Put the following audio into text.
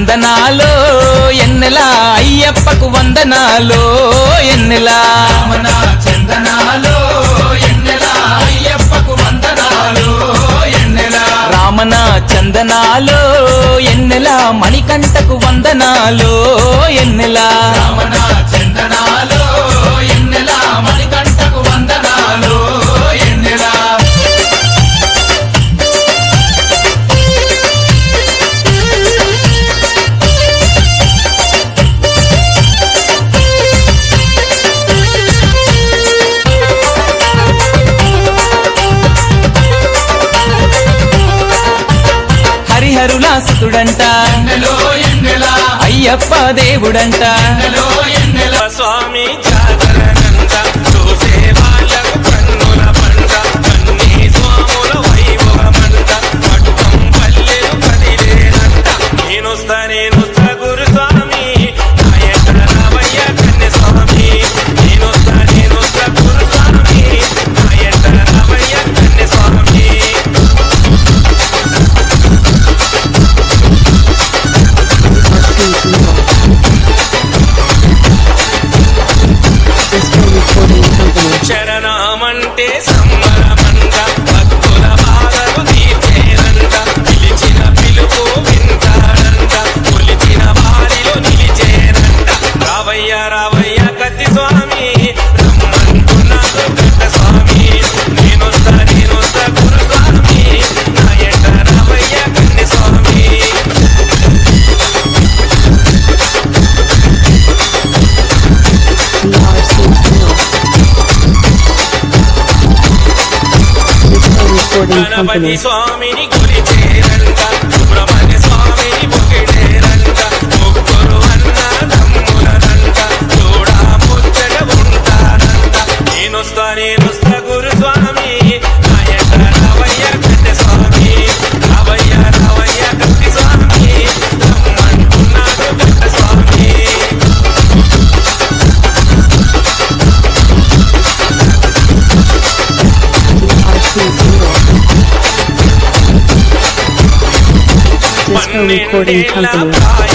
చందనాలో ఎన్నెలా అయ్యప్పకు వందనాలో ఎన్నెలా రమణ చందనాలో ఎన్నెలా అయ్యప్పకు వందనాలు ఎన్నెలా రామన చందనాలో ఎన్నెలా మణికంఠకు వందనాలో ఎన్నెలా రమణ చందనాలో ఎన్నెలా మణికంఠకు వందనాలు ఎన్నెలా హరిహరులా సుతుడంట ఎన్నెలో ఎన్నెలా అయ్యప్ప దేవుడంట ఎన్నెలో ఎన్నెలా స్వామి జాగరణంత చూసే వాళ్ళకు కన్నుల పంట అన్ని స్వాముల వైభవమంట పటుకం పల్లెలు కదిలేనంట నేనొస్తా గురుస్వామి నా ఎక్కడ రావయ్య కన్య స్వామి నేనొస్తా గురుస్వామి నా ఎక్కడ రావయ్య కన్య స్వామి శరణమంటే సంబరమంట భక్తుల బాధలు తీర్చేనంట పిలిచిన పిలుపు వింటాడంట కొలిచిన వారిలో నిలిచేనంట రావయ్య రావయ్య కత్తి స్వామి రమ్మంటున్నాడు కట్ట స్వామి నేనొస్తా గురుస్వామి నా ఎంట రావయ్య కన్య స్వామి గణపతి స్వామిని కొలిచేరంట సుబ్రహ్మణ్య స్వామిని పొగిడేరంట ముగ్గురు అన్న తమ్ములనంట చూడా ముచ్చట ఉంటారంట నేనొస్తా గురుస్వామి నా ఎక్కడ రావయ్య కట్టె స్వామి రావయ్య కట్టి స్వామి రమ్మంటున్నాడు కట్ట స్వామి Disco Recording Company.